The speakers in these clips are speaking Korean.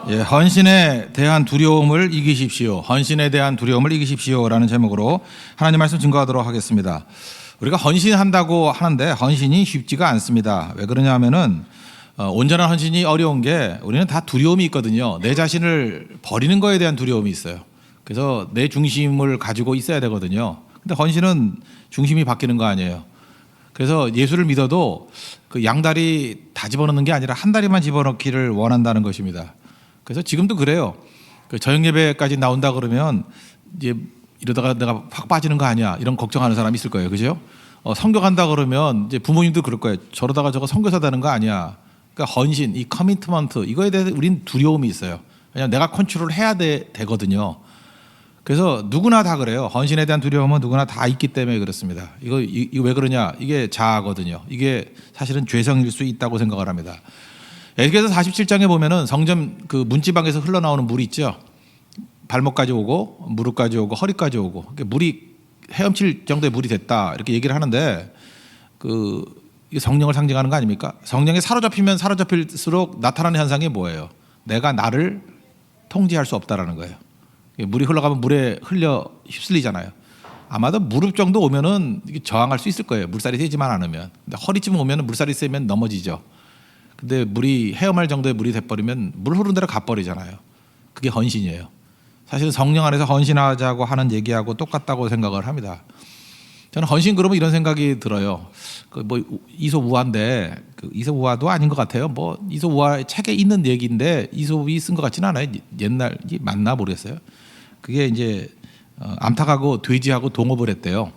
예, 헌신에 대한 두려움을 이기십시오. 헌신에 대한 두려움을 이기십시오라는 제목으로 하나님 말씀 증거하도록 하겠습니다. 우리가 헌신한다고 하는데 헌신이 쉽지가 않습니다. 왜 그러냐 하면은 온전한 헌신이 어려운 게 우리는 다 두려움이 있거든요. 내 자신을 버리는 거에 대한 두려움이 있어요. 그래서 내 중심을 가지고 있어야 되거든요. 근데 헌신은 중심이 바뀌는 거 아니에요. 그래서 예수를 믿어도 그 양다리 다 집어넣는 게 아니라 한 다리만 집어넣기를 원한다는 것입니다. 그래서 지금도 그래요. 그 저녁 예배까지 나온다 그러면 이제 이러다가 내가 확 빠지는 거 아니야 이런 걱정하는 사람이 있을 거예요, 그죠? 선교 간다 그러면 이제 부모님도 그럴 거예요. 저러다가 저거 선교사 되는 거 아니야. 그러니까 헌신, 이 커미트먼트 이거에 대해서 우린 두려움이 있어요. 왜냐하면 내가 컨트롤해야 되거든요. 그래서 누구나 다 그래요. 헌신에 대한 두려움은 누구나 다 있기 때문에 그렇습니다. 이거 왜 그러냐? 이게 자아거든요. 이게 사실은 죄성일 수 있다고 생각을 합니다. 에스겔서 47장에 보면은 성전 그 문지방에서 흘러나오는 물이 있죠. 발목까지 오고 무릎까지 오고 허리까지 오고 물이 헤엄칠 정도의 물이 됐다 이렇게 얘기를 하는데 이게 성령을 상징하는 거 아닙니까? 성령에 사로잡히면 사로잡힐수록 나타나는 현상이 뭐예요? 내가 나를 통제할 수 없다라는 거예요. 물이 흘러가면 물에 흘려 휩쓸리잖아요. 아마도 무릎 정도 오면은 저항할 수 있을 거예요. 물살이 세지만 않으면. 근데 허리쯤 오면은 물살이 세면 넘어지죠. 근데 물이 헤엄할 정도의 물이 돼버리면 물 흐르는 대로 가버리잖아요. 그게 헌신이에요. 사실 성령 안에서 헌신하자고 하는 얘기하고 똑같다고 생각을 합니다. 저는 헌신 그러면 이런 생각이 들어요. 이솝우화인데 이솝우화도 아닌 것 같아요. 이솝우화 책에 있는 얘기인데 이솝이 쓴 것 같지는 않아요. 옛날 맞나 모르겠어요. 그게 이제 암탉하고 돼지하고 동업을 했대요.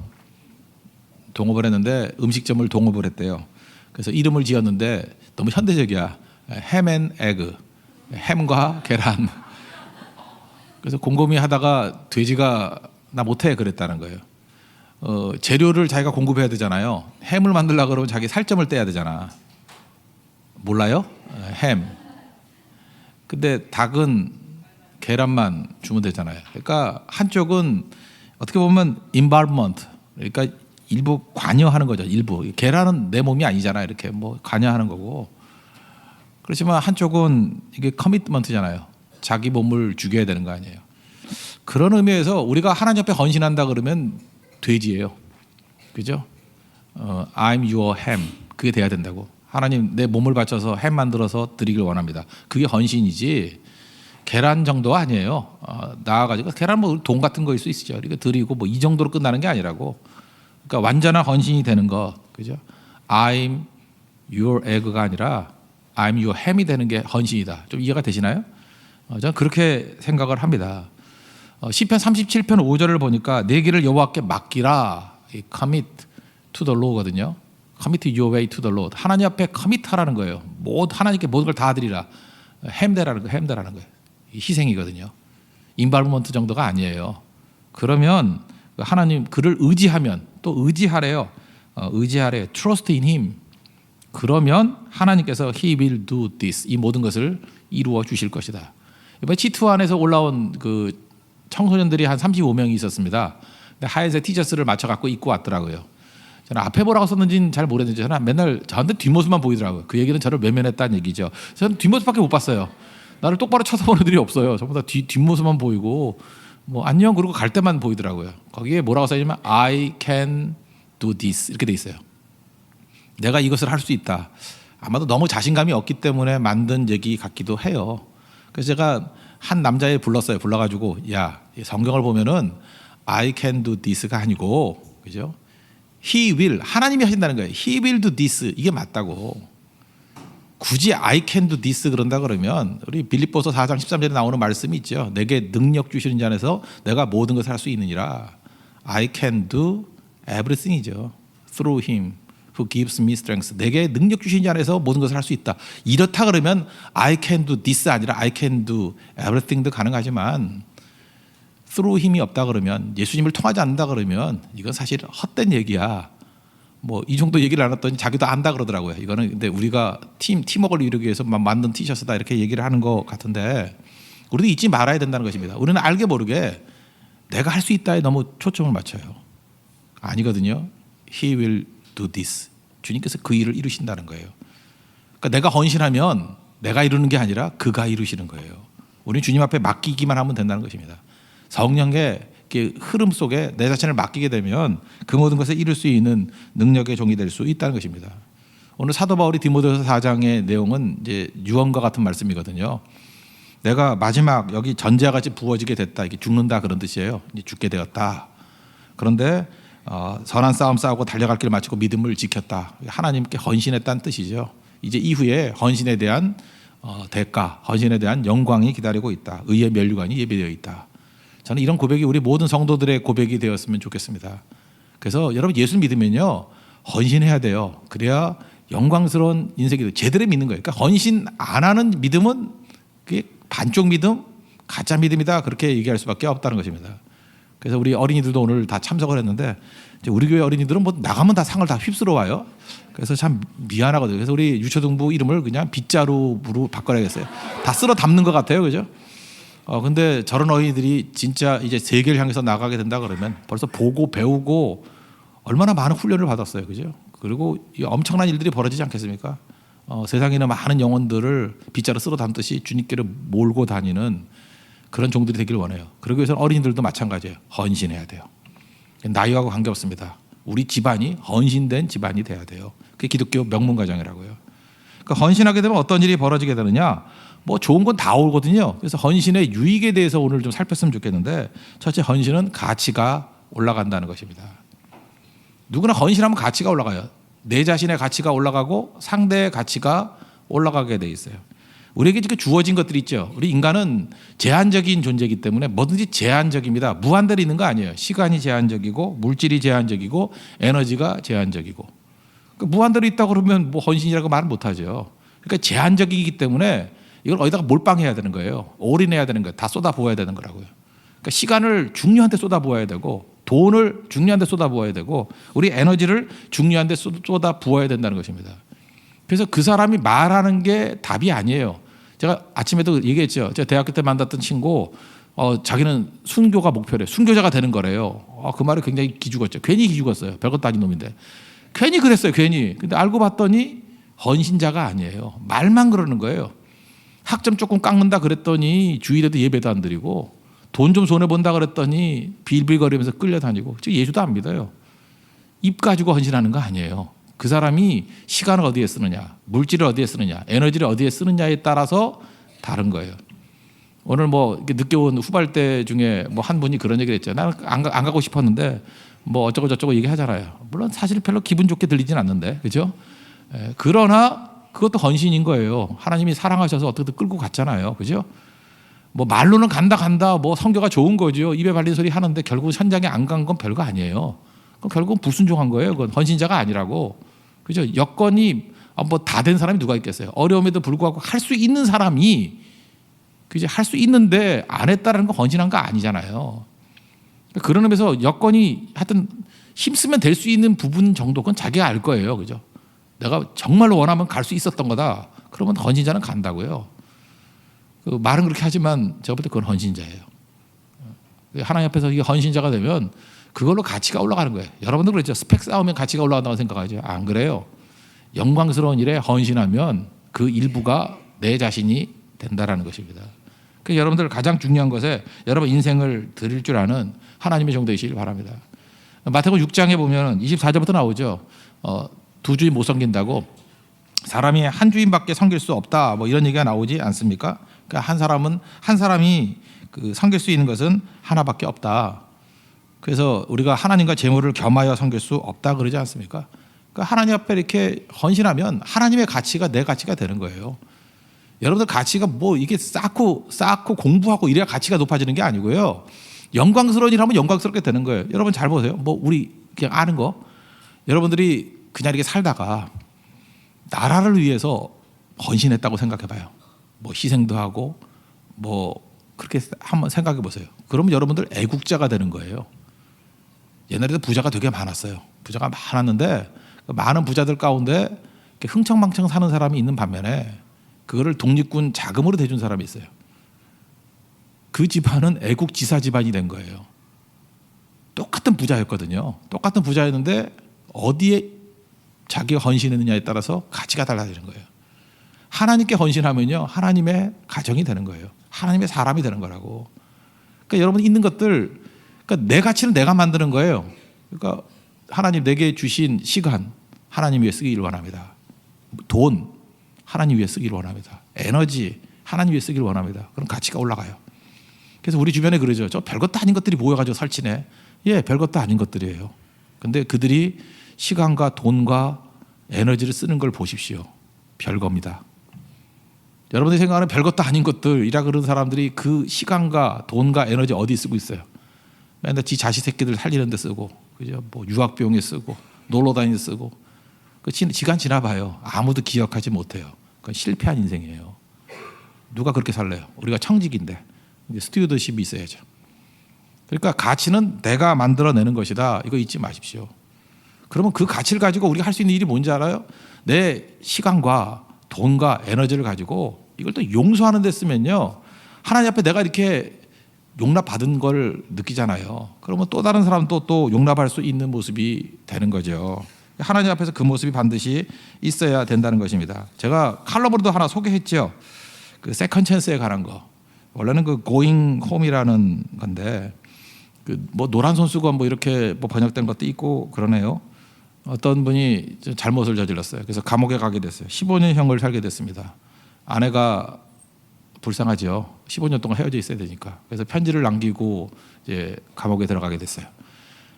동업을 했는데 음식점을 동업을 했대요. 그래서 이름을 지었는데 너무 현대적이야. 햄앤에그, 햄과 계란. 그래서 곰곰이 하다가 돼지가 나 못해 그랬다는 거예요. 재료를 자기가 공급해야 되잖아요. 햄을 만들려고 그러면 자기 살점을 떼야 되잖아. 몰라요? 햄. 근데 닭은 계란만 주면 되잖아요. 그러니까 한쪽은 어떻게 보면 involvement, 그러니까 일부 관여하는 거죠. 일부. 계란은 내 몸이 아니잖아요. 이렇게 관여하는 거고. 그렇지만 한쪽은 이게 커미트먼트잖아요. 자기 몸을 죽여야 되는 거 아니에요. 그런 의미에서 우리가 하나님 앞에 헌신한다 그러면 돼지예요. 그죠? I'm your ham. 그게 돼야 된다고. 하나님 내 몸을 바쳐서 햄 만들어서 드리길 원합니다. 그게 헌신이지 계란 정도 아니에요. 나와가지고 계란 돈 같은 거일 수 있죠. 이거 드리고 이 정도로 끝나는 게 아니라고. 그러니까 완전한 헌신이 되는 거, 그죠? I'm your egg가 아니라 I'm your ham이 되는 게 헌신이다. 좀 이해가 되시나요? 저는 그렇게 생각을 합니다. 시편 37편 5절을 보니까 내 길을 여호와께 맡기라. Commit to the Lord거든요. Commit your way to the Lord. 하나님 앞에 커밋하라는 거예요. 하나님께 모든 걸 다 드리라. 햄대라는 거예요. 희생이거든요. 인발브먼트 정도가 아니에요. 그러면 하나님 그를 의지하면 또 의지하래요. 의지하래요. Trust in Him. 그러면 하나님께서 He will do this. 이 모든 것을 이루어 주실 것이다. 이번에 치투안에서 올라온 그 청소년들이 한 35명이 있었습니다. 근데 하얀색 티셔츠를 맞춰 갖고 입고 왔더라고요. 저는 앞에 뭐라고 썼는지는 잘 모르겠는데 저는 맨날 저한테 뒷모습만 보이더라고요. 그 얘기는 저를 외면했다는 얘기죠. 저는 뒷모습밖에 못 봤어요. 나를 똑바로 쳐다보는 애들이 없어요. 전부 다 뒷모습만 보이고 안녕 그러고 갈 때만 보이더라고요. 거기에 뭐라고 써있냐면 I can do this 이렇게 돼 있어요. 내가 이것을 할 수 있다. 아마도 너무 자신감이 없기 때문에 만든 얘기 같기도 해요. 그래서 제가 한 남자애 불렀어요. 불러가지고 야 성경을 보면은 I can do this가 아니고 그죠? He will 하나님이 하신다는 거예요. He will do this 이게 맞다고. 굳이 I can do this 그런다 그러면 우리 빌립보서 4장 13절에 나오는 말씀이 있죠. 내게 능력 주시는 자 안에서 내가 모든 것을 할 수 있느니라. I can do everything이죠. Through him who gives me strength. 내게 능력 주시는 자 안에서 모든 것을 할 수 있다. 이렇다 그러면 I can do this 아니라 I can do everything도 가능하지만 through 힘이 없다 그러면 예수님을 통하지 않는다 그러면 이건 사실 헛된 얘기야. 이 정도 얘기를 안 했더니 자기도 안다 그러더라고요. 이거는 근데 우리가 팀워크를 이루기 위해서 만든 티셔츠다 이렇게 얘기를 하는 것 같은데 우리도 잊지 말아야 된다는 것입니다. 우리는 알게 모르게 내가 할 수 있다에 너무 초점을 맞춰요. 아니거든요. He will do this. 주님께서 그 일을 이루신다는 거예요. 그러니까 내가 헌신하면 내가 이루는 게 아니라 그가 이루시는 거예요. 우리 주님 앞에 맡기기만 하면 된다는 것입니다. 성령의 흐름 속에 내 자신을 맡기게 되면 그 모든 것을 이룰 수 있는 능력의 종이 될 수 있다는 것입니다. 오늘 사도 바울이 디모데후서 4장의 내용은 이제 유언과 같은 말씀이거든요. 내가 마지막 여기 전제와 같이 부어지게 됐다. 이게 죽는다 그런 뜻이에요. 이제 죽게 되었다. 그런데 선한 싸움 싸우고 달려갈 길 마치고 믿음을 지켰다. 하나님께 헌신했다는 뜻이죠. 이제 이후에 헌신에 대한 대가, 헌신에 대한 영광이 기다리고 있다. 의의 면류관이 예비되어 있다. 저는 이런 고백이 우리 모든 성도들의 고백이 되었으면 좋겠습니다. 그래서 여러분 예수 믿으면요 헌신해야 돼요. 그래야 영광스러운 인생이 제대로 믿는 거예요. 그러니까 헌신 안 하는 믿음은 그게 반쪽 믿음, 가짜 믿음이다 그렇게 얘기할 수밖에 없다는 것입니다. 그래서 우리 어린이들도 오늘 다 참석을 했는데 우리 교회 어린이들은 뭐 나가면 다 상을 다 휩쓸어 와요. 그래서 참 미안하거든요. 그래서 우리 유초등부 이름을 그냥 빗자루로 바꿔야겠어요. 다 쓸어 담는 것 같아요, 그죠? 근데 저런 어린이들이 진짜 이제 세계를 향해서 나가게 된다 그러면 벌써 보고 배우고 얼마나 많은 훈련을 받았어요, 그죠? 그리고 엄청난 일들이 벌어지지 않겠습니까? 세상에 있는 많은 영혼들을 빗자루 쓸어 담듯이 주님께로 몰고 다니는 그런 종들이 되기를 원해요. 그러기 위해서는 어린이들도 마찬가지예요. 헌신해야 돼요. 나이하고 관계없습니다. 우리 집안이 헌신된 집안이 돼야 돼요. 그게 기독교 명문가정이라고요. 그러니까 헌신하게 되면 어떤 일이 벌어지게 되느냐? 뭐 좋은 건 다 오거든요. 그래서 헌신의 유익에 대해서 오늘 좀 살폈으면 좋겠는데 첫째 헌신은 가치가 올라간다는 것입니다. 누구나 헌신하면 가치가 올라가요. 내 자신의 가치가 올라가고 상대의 가치가 올라가게 돼 있어요. 우리에게 이렇게 주어진 것들이 있죠. 우리 인간은 제한적인 존재이기 때문에 뭐든지 제한적입니다. 무한대로 있는 거 아니에요. 시간이 제한적이고 물질이 제한적이고 에너지가 제한적이고 그러니까 무한대로 있다고 그러면 뭐 헌신이라고 말은 못하죠. 그러니까 제한적이기 때문에 이걸 어디다가 몰빵해야 되는 거예요. 올인해야 되는 거예요. 다 쏟아부어야 되는 거라고요. 그러니까 시간을 중요한 데 쏟아부어야 되고 돈을 중요한 데 쏟아부어야 되고 우리 에너지를 중요한 데 쏟아부어야 된다는 것입니다. 그래서 그 사람이 말하는 게 답이 아니에요. 제가 아침에도 얘기했죠. 제가 대학교 때 만났던 친구 자기는 순교가 목표래요. 순교자가 되는 거래요. 그 말이 굉장히 기죽었죠. 괜히 기죽었어요. 별것도 아닌 놈인데. 괜히 그랬어요. 괜히. 근데 알고 봤더니 헌신자가 아니에요. 말만 그러는 거예요. 학점 조금 깎는다 그랬더니 주일에도 예배도 안 드리고 돈 좀 손해본다 그랬더니 빌빌거리면서 끌려다니고 예수도 안 믿어요. 입 가지고 헌신하는 거 아니에요. 그 사람이 시간을 어디에 쓰느냐, 물질을 어디에 쓰느냐, 에너지를 어디에 쓰느냐에 따라서 다른 거예요. 오늘 뭐 늦게 온 후발대 중에 뭐 한 분이 그런 얘기를 했죠. 나는 안 가고 싶었는데 뭐 어쩌고 저쩌고 얘기하잖아요. 물론 사실 별로 기분 좋게 들리진 않는데, 그죠? 그러나 그것도 헌신인 거예요. 하나님이 사랑하셔서 어떻게든 끌고 갔잖아요. 그죠? 뭐 말로는 간다 뭐 성교가 좋은 거죠. 입에 발린 소리 하는데 결국 현장에 안 간 건 별거 아니에요. 그럼 결국은 불순종한 거예요. 그건 헌신자가 아니라고. 그죠? 여건이 뭐 다 된 사람이 누가 있겠어요. 어려움에도 불구하고 할 수 있는 사람이 그죠? 할 수 있는데 안 했다라는 건 헌신한 거 아니잖아요. 그런 의미에서 여건이 하여튼 힘쓰면 될 수 있는 부분 정도 그건 자기가 알 거예요. 그죠? 내가 정말로 원하면 갈 수 있었던 거다. 그러면 헌신자는 간다고요. 그 말은 그렇게 하지만 제가 볼 때 그건 헌신자예요. 하나님 앞에서 이게 헌신자가 되면 그걸로 가치가 올라가는 거예요. 여러분도 그랬죠. 스펙 쌓으면 가치가 올라간다고 생각하죠. 안 그래요. 영광스러운 일에 헌신하면 그 일부가 내 자신이 된다라는 것입니다. 그래서 여러분들 가장 중요한 것에 여러분 인생을 드릴 줄 아는 하나님의 종 되시길 바랍니다. 마태복음 6장에 보면 24절부터 나오죠. 두 주인 못 섬긴다고 사람이 한 주인밖에 섬길 수 없다. 뭐 이런 얘기가 나오지 않습니까? 그러니까 한 사람이 그 섬길 수 있는 것은 하나밖에 없다. 그래서 우리가 하나님과 재물을 겸하여 섬길 수 없다 그러지 않습니까? 그러니까 하나님 앞에 이렇게 헌신하면 하나님의 가치가 내 가치가 되는 거예요. 여러분들 가치가 뭐 이게 쌓고 공부하고 이래야 가치가 높아지는 게 아니고요. 영광스러운 일 하면 영광스럽게 되는 거예요. 여러분 잘 보세요. 뭐 우리 그냥 아는 거. 여러분들이 그냥 이렇게 살다가 나라를 위해서 헌신했다고 생각해 봐요. 뭐 희생도 하고 뭐 그렇게 한번 생각해 보세요. 그러면 여러분들 애국자가 되는 거예요. 옛날에도 부자가 되게 많았어요. 부자가 많았는데 많은 부자들 가운데 흥청망청 사는 사람이 있는 반면에 그거를 독립군 자금으로 대준 사람이 있어요. 그 집안은 애국지사 집안이 된 거예요. 똑같은 부자였거든요. 똑같은 부자였는데 어디에 자기가 헌신했느냐에 따라서 가치가 달라지는 거예요. 하나님께 헌신하면요 하나님의 가정이 되는 거예요. 하나님의 사람이 되는 거라고. 그러니까 여러분 있는 것들, 그러니까 내 가치는 내가 만드는 거예요. 그러니까 하나님 내게 주신 시간 하나님 위해 쓰기를 원합니다. 돈 하나님 위해 쓰기를 원합니다. 에너지 하나님 위해 쓰기를 원합니다. 그럼 가치가 올라가요. 그래서 우리 주변에 그러죠. 저 별것도 아닌 것들이 모여가지고 설치네. 예, 별것도 아닌 것들이에요. 근데 그들이 시간과 돈과 에너지를 쓰는 걸 보십시오. 별겁니다. 여러분들이 생각하는 별것도 아닌 것들이라 그러는 사람들이 그 시간과 돈과 에너지 어디 쓰고 있어요? 맨날 지 자식 새끼들 살리는 데 쓰고, 그죠? 뭐 유학 비용에 쓰고, 놀러 다니는 데 쓰고. 그 시간 지나봐요. 아무도 기억하지 못해요. 그건 실패한 인생이에요. 누가 그렇게 살래요? 우리가 청직인데 이제 스튜어드십이 있어야죠. 그러니까 가치는 내가 만들어내는 것이다. 이거 잊지 마십시오. 그러면 그 가치를 가지고 우리가 할 수 있는 일이 뭔지 알아요? 내 시간과 돈과 에너지를 가지고 이걸 또 용서하는 데 쓰면요, 하나님 앞에 내가 이렇게 용납받은 걸 느끼잖아요. 그러면 또 다른 사람도 또 용납할 수 있는 모습이 되는 거죠. 하나님 앞에서 그 모습이 반드시 있어야 된다는 것입니다. 제가 칼럼으로도 하나 소개했죠. 그 세컨 찬스에 관한 거. 원래는 그 고잉 홈이라는 건데 그 뭐 노란 손수건 뭐 이렇게 뭐 번역된 것도 있고 그러네요. 어떤 분이 잘못을 저질렀어요. 그래서 감옥에 가게 됐어요. 15년형을 살게 됐습니다. 아내가 불쌍하죠. 15년 동안 헤어져 있어야 되니까. 그래서 편지를 남기고 이제 감옥에 들어가게 됐어요.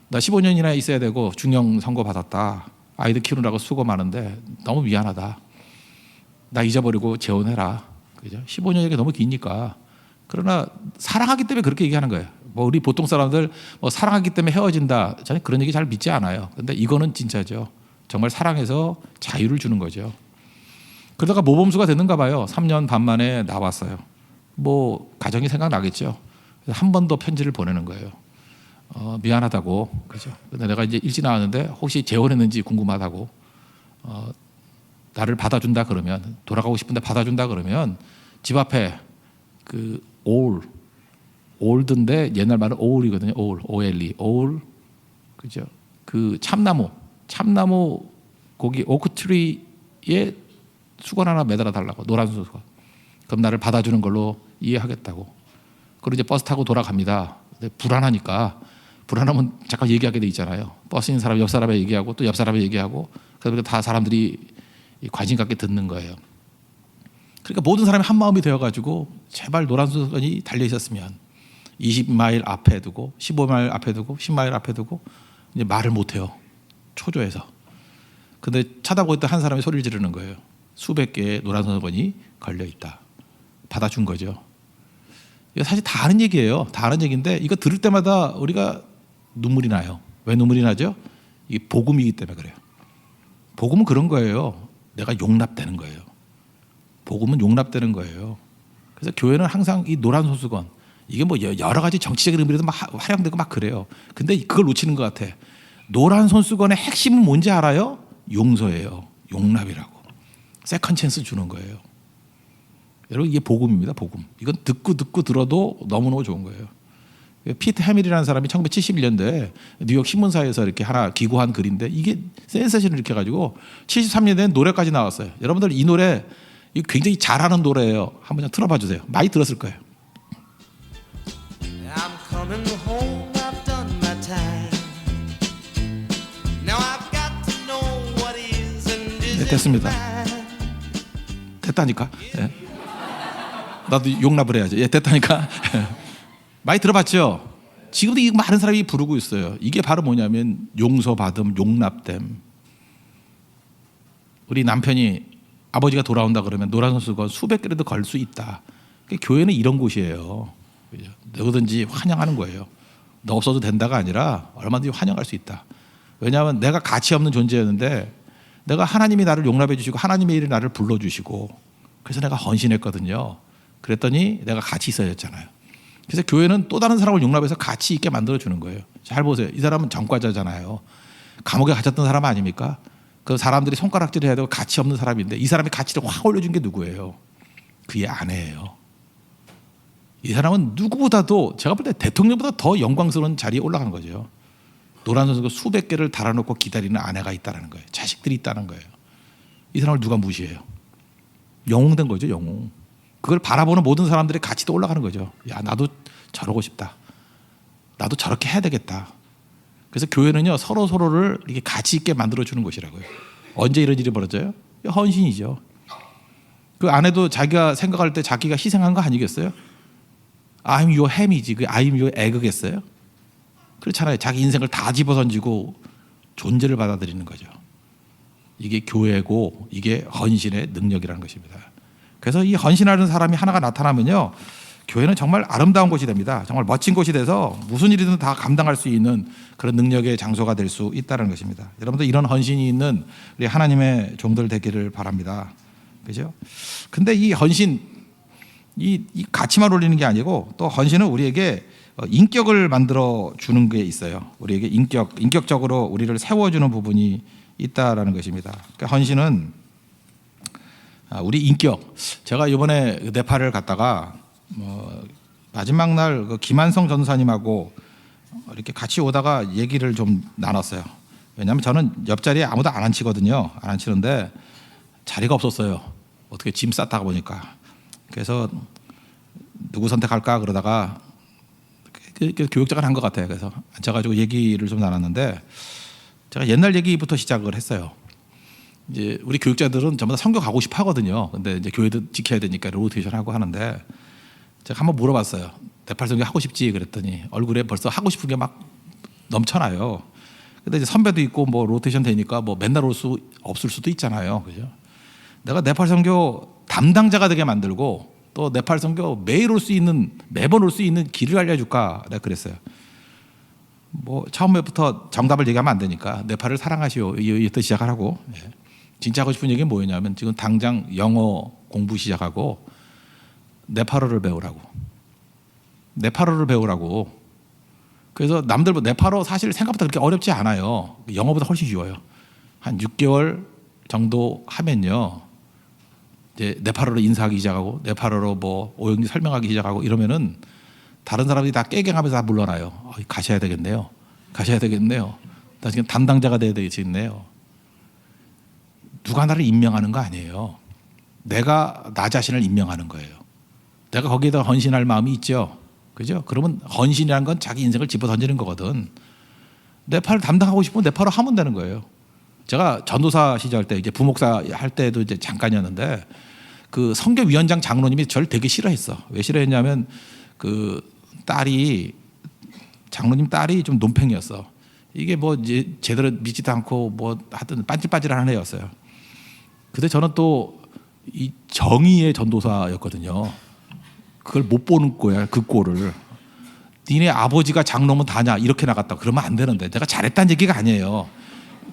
나 15년이나 있어야 되고 중형 선고 받았다. 아이들 키우느라고 수고 많은데 너무 미안하다. 나 잊어버리고 재혼해라. 그죠? 15년이 너무 기니까. 그러나 사랑하기 때문에 그렇게 얘기하는 거예요. 뭐 우리 보통 사람들 뭐 사랑하기 때문에 헤어진다. 저는 그런 얘기 잘 믿지 않아요. 근데 이거는 진짜죠. 정말 사랑해서 자유를 주는 거죠. 그러다가 모범수가 됐는가 봐요. 3년 반 만에 나왔어요. 뭐 가정이 생각나겠죠. 한 번 더 편지를 보내는 거예요. 미안하다고, 그죠? 근데 내가 이제 일찍 나왔는데 혹시 재혼했는지 궁금하다고, 나를 받아준다 그러면, 돌아가고 싶은데 받아준다 그러면 집 앞에 그 올드인데 옛날 말은 오울이거든요. OLE, 오울, 그죠? 그 참나무 거기 오크트리에 수건 하나 매달아 달라고, 노란 수건. 그럼 나를 받아주는 걸로 이해하겠다고. 그리고 이제 버스 타고 돌아갑니다. 근데 불안하면 잠깐 얘기하게 돼 있잖아요. 버스 있는 사람 옆 사람에 얘기하고 또 옆 사람에 얘기하고, 그래서 다 사람들이 관심 갖게 듣는 거예요. 그러니까 모든 사람이 한 마음이 되어가지고 제발 노란 수건이 달려 있었으면 20마일 앞에 두고 15마일 앞에 두고 10마일 앞에 두고 이제 말을 못해요. 초조해서. 근데 쳐다보고 있던 한 사람이 소리를 지르는 거예요. 수백 개의 노란 수건이 걸려 있다. 받아준 거죠. 이거 사실 다 아는 얘기예요. 다 아는 얘기인데 이거 들을 때마다 우리가 눈물이 나요. 왜 눈물이 나죠? 이게 복음이기 때문에 그래요. 복음은 그런 거예요. 내가 용납되는 거예요. 복음은 용납되는 거예요. 그래서 교회는 항상 이 노란 손수건, 이게 뭐 여러 가지 정치적인 의미로도 막 활용되고 막 그래요. 근데 그걸 놓치는 것 같아. 노란 손수건의 핵심은 뭔지 알아요? 용서예요. 용납이라고. 세컨 찬스 주는 거예요. 여러분 이게 복음입니다. 복음. 이건 듣고 들어도 너무너무 좋은 거예요. 피트 해밀이라는 사람이 1971년도에 뉴욕 신문사에서 이렇게 하나 기고한 글인데 이게 센세이션을 이렇게 해가지고 73년대에 노래까지 나왔어요. 여러분들 이 노래 이거 굉장히 잘하는 노래예요. 한번 틀어봐 주세요. 많이 들었을 거예요. I'm coming home, I've done my time. Now I've got to know what is and isn't. 네, 됐습니다. 됐다니까. 네. 나도 용납을 해야죠. 예, 됐다니까. 많이 들어봤죠? 지금도 이 많은 사람이 부르고 있어요. 이게 바로 뭐냐면 용서받음, 용납됨. 우리 남편이 아버지가 돌아온다 그러면 노란 손수건 수백 개라도 걸 수 있다. 교회는 이런 곳이에요. 누구든지 환영하는 거예요. 너 없어도 된다가 아니라 얼마든지 환영할 수 있다. 왜냐하면 내가 가치 없는 존재였는데 내가 하나님이 나를 용납해 주시고 하나님의 일에 나를 불러주시고 그래서 내가 헌신했거든요. 그랬더니 내가 가치 있어졌잖아요. 그래서 교회는 또 다른 사람을 용납해서 가치 있게 만들어주는 거예요. 잘 보세요. 이 사람은 전과자잖아요. 감옥에 갇혔던 사람 아닙니까? 그 사람들이 손가락질 해야 되고 가치 없는 사람인데 이 사람의 가치를 확 올려준 게 누구예요? 그의 아내예요. 이 사람은 누구보다도 제가 볼 때 대통령보다 더 영광스러운 자리에 올라간 거죠. 노란 선수가 수백 개를 달아놓고 기다리는 아내가 있다는 거예요. 자식들이 있다는 거예요. 이 사람을 누가 무시해요? 영웅된 거죠. 영웅. 그걸 바라보는 모든 사람들의 가치도 올라가는 거죠. 야, 나도 저러고 싶다. 나도 저렇게 해야 되겠다. 그래서 교회는요, 서로를 이렇게 가치 있게 만들어주는 곳이라고요. 언제 이런 일이 벌어져요? 헌신이죠. 그 안에도 자기가 생각할 때 자기가 희생한 거 아니겠어요? I'm your ham이지. 그 I'm your egg겠어요? 그렇잖아요. 자기 인생을 다 집어던지고 존재를 받아들이는 거죠. 이게 교회고 이게 헌신의 능력이라는 것입니다. 그래서 이 헌신하는 사람이 하나가 나타나면요, 교회는 정말 아름다운 곳이 됩니다. 정말 멋진 곳이 돼서 무슨 일이든 다 감당할 수 있는 그런 능력의 장소가 될 수 있다는 것입니다. 여러분들 이런 헌신이 있는 우리 하나님의 종들 되기를 바랍니다. 그죠? 근데 이 헌신, 이 가치만 올리는 게 아니고 또 헌신은 우리에게 인격을 만들어 주는 게 있어요. 우리에게 인격적으로 우리를 세워주는 부분이 있다라는 것입니다. 그러니까 헌신은 우리 인격. 제가 이번에 네팔을 갔다가 마지막 날 그 김한성 전사님하고 이렇게 같이 오다가 얘기를 좀 나눴어요. 왜냐하면 저는 옆자리에 아무도 안 앉히거든요. 안 앉히는데 자리가 없었어요. 어떻게 짐 쌌다가 보니까. 그래서 누구 선택할까 그러다가 교육자가 한 것 같아요. 그래서 앉아가지고 얘기를 좀 나눴는데 제가 옛날 얘기부터 시작을 했어요. 이제 우리 교육자들은 전부 다 선교 가고 싶어 하거든요. 근데 이제 교회도 지켜야 되니까 로테이션 하고 하는데 제가 한번 물어봤어요. 네팔 선교 하고 싶지? 그랬더니 얼굴에 벌써 하고 싶은 게 막 넘쳐나요. 근데 이제 선배도 있고 뭐 로테이션 되니까 뭐 맨날 올 수 없을 수도 있잖아요. 그죠? 내가 네팔 선교 담당자가 되게 만들고 또 네팔 선교 매일 올 수 있는, 매번 올 수 있는 길을 알려줄까? 내가 그랬어요. 뭐 처음부터 정답을 얘기하면 안 되니까 네팔을 사랑하시오 이부터 시작하라고. 진짜 하고 싶은 얘기는 뭐였냐면 지금 당장 영어 공부 시작하고 네팔어를 배우라고. 네팔어를 배우라고. 그래서 남들 네팔어 사실 생각보다 그렇게 어렵지 않아요. 영어보다 훨씬 쉬워요. 한 6개월 정도 하면요, 이제 네팔어로 인사하기 시작하고 네팔어로 뭐 오영리 설명하기 시작하고 이러면은 다른 사람들이 다 깨갱하면서 다 물러나요. 가셔야 되겠네요. 가셔야 되겠네요. 나 지금 담당자가 돼야 되겠네요. 누가 나를 임명하는 거 아니에요. 내가 나 자신을 임명하는 거예요. 내가 거기에다 헌신할 마음이 있죠. 그죠? 그러면 헌신이라는 건 자기 인생을 집어던지는 거거든. 네팔을 담당하고 싶으면 네팔을 하면 되는 거예요. 제가 전도사 시절 때 이제 부목사 할 때도 이제 잠깐이었는데 그 선교위원장 장로님이 저를 되게 싫어했어. 왜 싫어했냐면 그 딸이, 장로님 딸이 좀 논팽이였어. 이게 뭐 이제 제대로 믿지도 않고 뭐 하여튼 빤질빤질한 애였어요. 근데 저는 또 이 정의의 전도사였거든요. 그걸 못 보는 거야, 그 꼴을. 니네 아버지가 장로면 다냐 이렇게 나갔다. 그러면 안 되는데. 내가 잘했다는 얘기가 아니에요.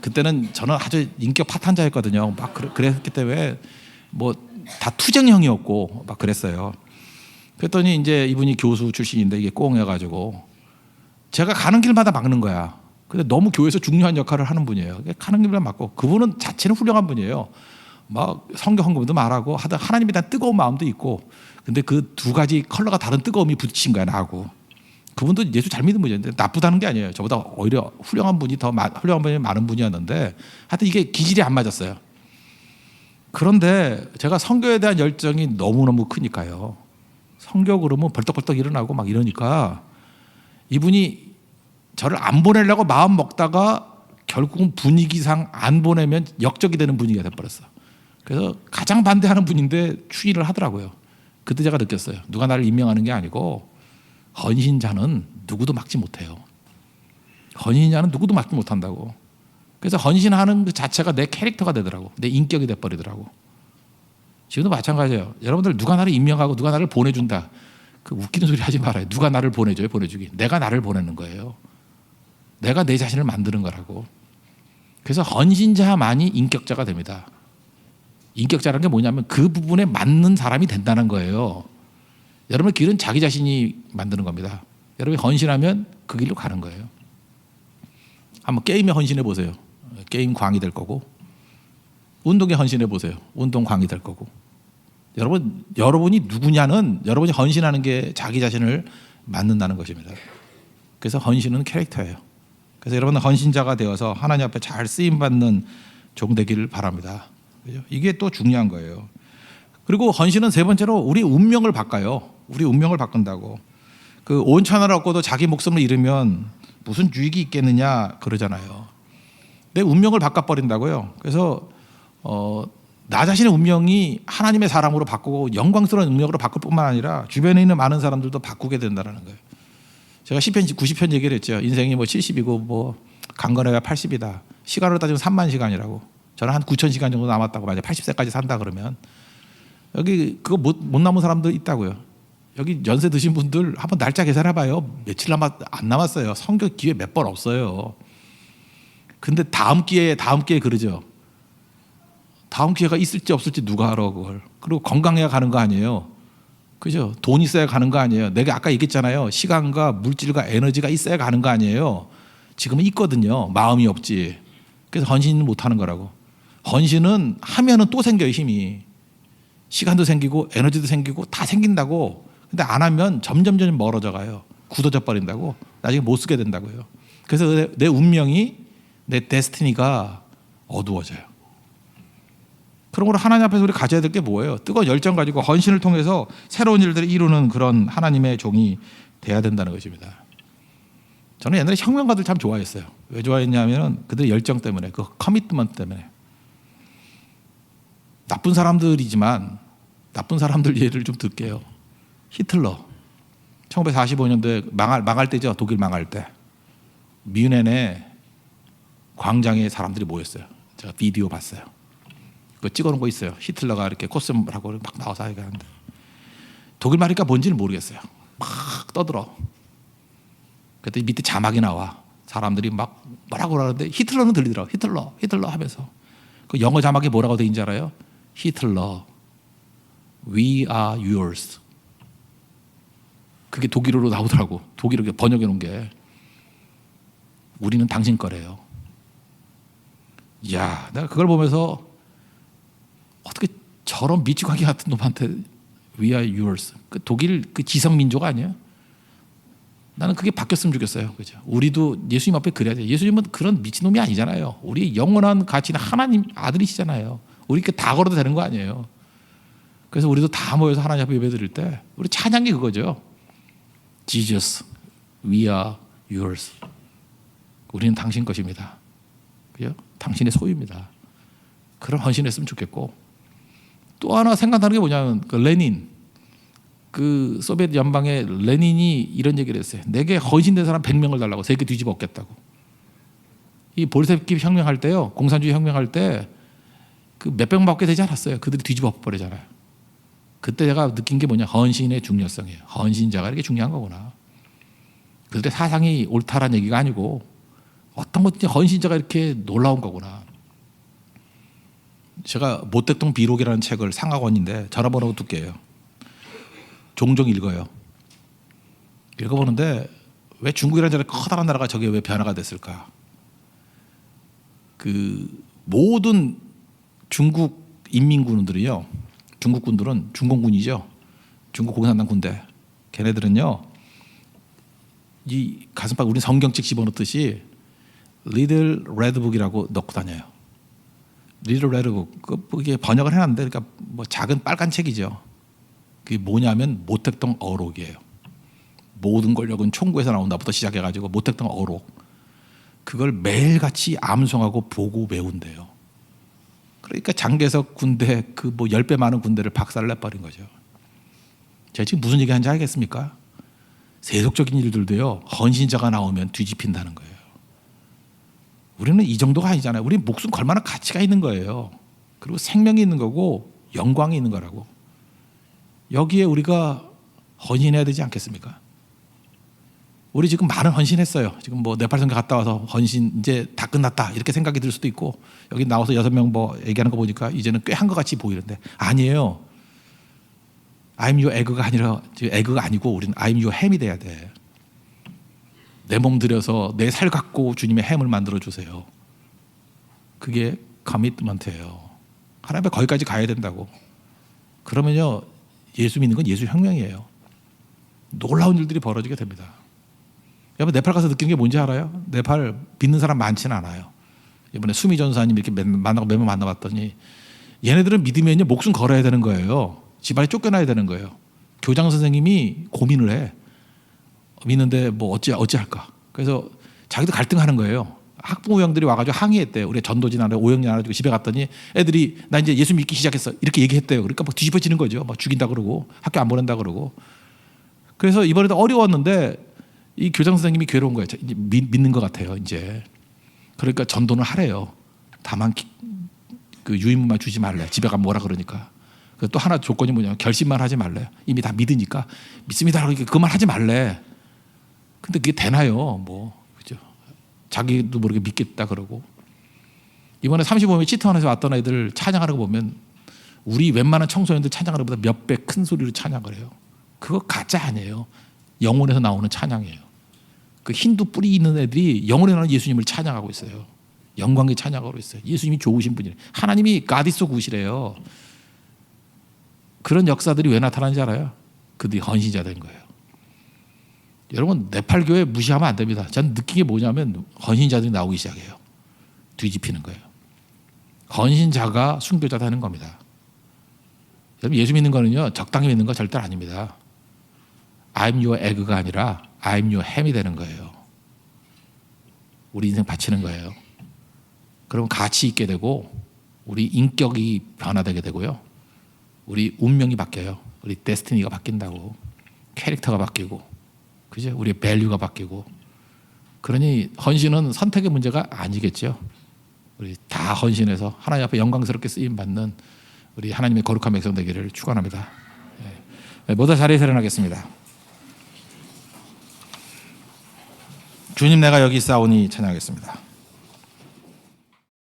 그때는 저는 아주 인격 파탄자였거든요. 막 그랬기 때문에 뭐 다 투쟁형이었고 막 그랬어요. 그랬더니 이제 이분이 교수 출신인데 이게 꽁해가지고 제가 가는 길마다 막는 거야. 근데 너무 교회에서 중요한 역할을 하는 분이에요. 가는 길마다 막고, 그분은 자체는 훌륭한 분이에요. 막 성경 헌금도 말하고 하다 하나님에 대한 뜨거운 마음도 있고. 근데 그 두 가지 컬러가 다른 뜨거움이 붙인 거야, 나하고. 그분도 예수 잘 믿는 분이었는데 나쁘다는 게 아니에요. 저보다 오히려 훌륭한 분이 훌륭한 분이 많은 분이었는데 하여튼 이게 기질이 안 맞았어요. 그런데 제가 선교에 대한 열정이 너무너무 크니까요. 선교 그러면 벌떡벌떡 일어나고 막 이러니까 이분이 저를 안 보내려고 마음 먹다가 결국은 분위기상 안 보내면 역적이 되는 분위기가 돼버렸어. 그래서 가장 반대하는 분인데 추인을 하더라고요. 그때 제가 느꼈어요. 누가 나를 임명하는 게 아니고 헌신자는 누구도 막지 못해요. 헌신자는 누구도 막지 못한다고. 그래서 헌신하는 그 자체가 내 캐릭터가 되더라고. 내 인격이 돼버리더라고. 지금도 마찬가지예요. 여러분들 누가 나를 임명하고 누가 나를 보내준다. 그 웃기는 소리 하지 말아요. 누가 나를 보내줘요, 보내주기. 내가 나를 보내는 거예요. 내가 내 자신을 만드는 거라고. 그래서 헌신자만이 인격자가 됩니다. 인격자라는 게 뭐냐면 그 부분에 맞는 사람이 된다는 거예요. 여러분의 길은 자기 자신이 만드는 겁니다. 여러분이 헌신하면 그 길로 가는 거예요. 한번 게임에 헌신해 보세요. 게임 광이 될 거고, 운동에 헌신해 보세요. 운동 광이 될 거고. 여러분이 누구냐는 여러분이 헌신하는 게 자기 자신을 만든다는 것입니다. 그래서 헌신은 캐릭터예요. 그래서 여러분은 헌신자가 되어서 하나님 앞에 잘 쓰임 받는 종 되기를 바랍니다. 그죠? 이게 또 중요한 거예요. 그리고 헌신은 세 번째로 우리 운명을 바꿔요. 우리 운명을 바꾼다고. 그 온 천하를 얻고도 자기 목숨을 잃으면 무슨 유익이 있겠느냐 그러잖아요. 내 운명을 바꿔버린다고요. 그래서 나 자신의 운명이 하나님의 사랑으로 바꾸고 영광스러운 운명으로 바꿀 뿐만 아니라 주변에 있는 많은 사람들도 바꾸게 된다는 거예요. 제가 10편, 90편 얘기를 했죠. 인생이 뭐 70이고 뭐 강건해야 80이다. 시간으로 따지면 3만 시간이라고. 저는 한 9천 시간 정도 남았다고. 만약 80세까지 산다 그러면 여기 그거 못 남은 사람도 있다고요. 여기 연세 드신 분들 한번 날짜 계산해봐요. 며칠 안 남았어요. 성경 기회 몇 번 없어요. 근데 다음 기회에 그러죠. 다음 기회가 있을지 없을지 누가 알아 그걸. 그리고 건강해야 가는 거 아니에요. 그죠? 돈 있어야 가는 거 아니에요. 내가 아까 얘기했잖아요. 시간과 물질과 에너지가 있어야 가는 거 아니에요. 지금은 있거든요. 마음이 없지. 그래서 헌신은 못 하는 거라고. 헌신은 하면은 또 생겨요. 힘이. 시간도 생기고 에너지도 생기고 다 생긴다고. 근데 안 하면 점점 멀어져 가요. 굳어져 버린다고. 나중에 못 쓰게 된다고요. 그래서 내 운명이, 내 데스티니가 어두워져요. 그러므로 하나님 앞에서 우리 가져야 될 게 뭐예요? 뜨거운 열정 가지고 헌신을 통해서 새로운 일들을 이루는 그런 하나님의 종이 돼야 된다는 것입니다. 저는 옛날에 혁명가들 참 좋아했어요. 왜 좋아했냐면 그들의 열정 때문에, 그 커미트먼트 때문에. 나쁜 사람들이지만 나쁜 사람들 예를 좀 들게요. 히틀러 1945년도에 망할 때죠. 독일 망할 때 뮌헨에 광장에 사람들이 모였어요. 제가 비디오 봤어요. 그거 찍어놓은 거 있어요. 히틀러가 이렇게 코스튬하고 막 나와서 얘기하는데 독일 말이니까 뭔지는 모르겠어요. 막 떠들어. 그때 밑에 자막이 나와. 사람들이 막 뭐라고 하는데 히틀러는 들리더라고. 히틀러 하면서. 그 영어 자막이 뭐라고 돼 있는지 알아요? 히틀러, we are yours. 그게 독일어로 나오더라고. 독일어로 번역해 놓은 게. 우리는 당신 거래요. 이야, 내가 그걸 보면서 어떻게 저런 미치광이 같은 놈한테 we are yours. 그 독일 그 지성 민족 아니에요? 나는 그게 바뀌었으면 좋겠어요. 그죠? 우리도 예수님 앞에 그래야 돼. 예수님은 그런 미친놈이 아니잖아요. 우리 영원한 가치는 하나님 아들이시잖아요. 우리 다 걸어도 되는 거 아니에요. 그래서 우리도 다 모여서 하나님 앞에 예배드릴 때 우리 찬양이 그거죠. Jesus, we are yours. 우리는 당신 것입니다. 그죠? 당신의 소유입니다. 그런 헌신했으면 좋겠고, 또 하나 생각나는 게 뭐냐면 그 레닌, 그 소비에트 연방의 레닌이 이런 얘기를 했어요. 내게 헌신된 사람 100명을 달라고. 세계 뒤집어 엎겠다고. 이 볼셰비키 혁명할 때요, 공산주의 혁명할 때 그 몇백만밖에 되지 않았어요. 그들이 뒤집어 엎어버리잖아요. 그때 제가 느낀 게 뭐냐, 헌신의 중요성이에요. 헌신자가 이렇게 중요한 거구나. 그들의 사상이 옳다라는 얘기가 아니고 어떤 것든지 헌신자가 이렇게 놀라운 거구나. 제가 모택동 비록이라는 책을 상하권인데 전화번호 두께예요. 종종 읽어요. 읽어보는데 왜 중국이라는 저런 커다란 나라가 저게 왜 변화가 됐을까? 그 모든 중국 인민군들이요, 중국군들은 중공군이죠. 중국 공산당 군대. 걔네들은요, 이 가슴팍 우리 성경책 집어넣듯이 리들 레드북이라고 넣고 다녀요. 리들 레드북. 그게 번역을 해놨는데, 그러니까 뭐 작은 빨간 책이죠. 그게 뭐냐면 모택동 어록이에요. 모든 권력은 총구에서 나온다부터 시작해가지고 모택동 어록. 그걸 매일같이 암송하고 보고 외운대요. 그러니까 장개석 군대 그 뭐 10배 많은 군대를 박살을 내버린 거죠. 제가 지금 무슨 얘기하는지 알겠습니까? 세속적인 일들도요, 헌신자가 나오면 뒤집힌다는 거예요. 우리는 이 정도가 아니잖아요. 우리 목숨 걸 만한 가치가 있는 거예요. 그리고 생명이 있는 거고 영광이 있는 거라고. 여기에 우리가 헌신해야 되지 않겠습니까? 우리 지금 많은 헌신했어요. 지금 뭐 네팔 선교 갔다 와서 헌신 이제 다 끝났다 이렇게 생각이 들 수도 있고, 여기 나와서 6명 뭐 얘기하는 거 보니까 이제는 꽤 한 것 같이 보이는데 아니에요. I'm your egg가 아니라, 에그가 아니고 우리는 I'm your ham이 돼야 돼. 내 몸 들여서 내 살 갖고 주님의 햄을 만들어 주세요. 그게 커미트먼트예요. 하나님 앞에 거기까지 가야 된다고. 그러면요, 예수 믿는 건 예수 혁명이에요. 놀라운 일들이 벌어지게 됩니다. 여러분 네팔 가서 느끼는 게 뭔지 알아요? 네팔 믿는 사람 많지는 않아요. 이번에 수미 전사님 이렇게 만나고 몇 명 만나봤더니 얘네들은 믿으면요 목숨 걸어야 되는 거예요. 집안에 쫓겨나야 되는 거예요. 교장 선생님이 고민을 해. 믿는데 뭐 어찌 할까. 그래서 자기도 갈등하는 거예요. 학부모형들이 와가지고 항의했대요. 우리 전도진 하나 5학년 하나 주고 집에 갔더니 애들이 나 이제 예수 믿기 시작했어 이렇게 얘기했대요. 그러니까 막 뒤집어지는 거죠. 막 죽인다 그러고 학교 안 보낸다 그러고. 그래서 이번에도 어려웠는데 이 교장 선생님이 괴로운 거예요. 이제 믿는 것 같아요. 이제 그러니까 전도는 하래요. 다만 그 유인문만 주지 말래. 집에 가면 뭐라 그러니까. 또 하나 조건이 뭐냐면 결심만 하지 말래. 이미 다 믿으니까 믿습니다. 그러니까 그만 하지 말래. 근데 그게 되나요? 뭐 그죠? 자기도 모르게 믿겠다 그러고. 이번에 35명 치트원에서 왔던 애들 찬양하는 거 보면 우리 웬만한 청소년들 찬양하는 것보다 몇 배 큰 소리로 찬양을 해요. 그거 가짜 아니에요. 영혼에서 나오는 찬양이에요. 그 힌두 뿌리 있는 애들이 영혼에 나오는 예수님을 찬양하고 있어요. 영광의 찬양하고 있어요. 예수님이 좋으신 분이래요. 하나님이 가디소 구시래요. 그런 역사들이 왜 나타나는지 알아요? 그들이 헌신자 된 거예요. 여러분 네팔 교회 무시하면 안 됩니다. 저는 느낀 게 뭐냐면 헌신자들이 나오기 시작해요. 뒤집히는 거예요. 헌신자가 순교자 되는 겁니다. 여러분 예수 믿는 거는요 적당히 믿는 거 절대 아닙니다. I'm your egg가 아니라 I'm your ham이 되는 거예요. 우리 인생 바치는 거예요. 그러면 가치 있게 되고 우리 인격이 변화되게 되고요. 우리 운명이 바뀌어요. 우리 데스티니가 바뀐다고. 캐릭터가 바뀌고 그죠? 우리의 밸류가 바뀌고. 그러니 헌신은 선택의 문제가 아니겠죠. 우리 다 헌신해서 하나님 앞에 영광스럽게 쓰임받는 우리 하나님의 거룩한 백성 되기를 축원합니다. 모두 자리에서 일어나겠습니다. 주님 내가 여기 있사오니 찬양하겠습니다.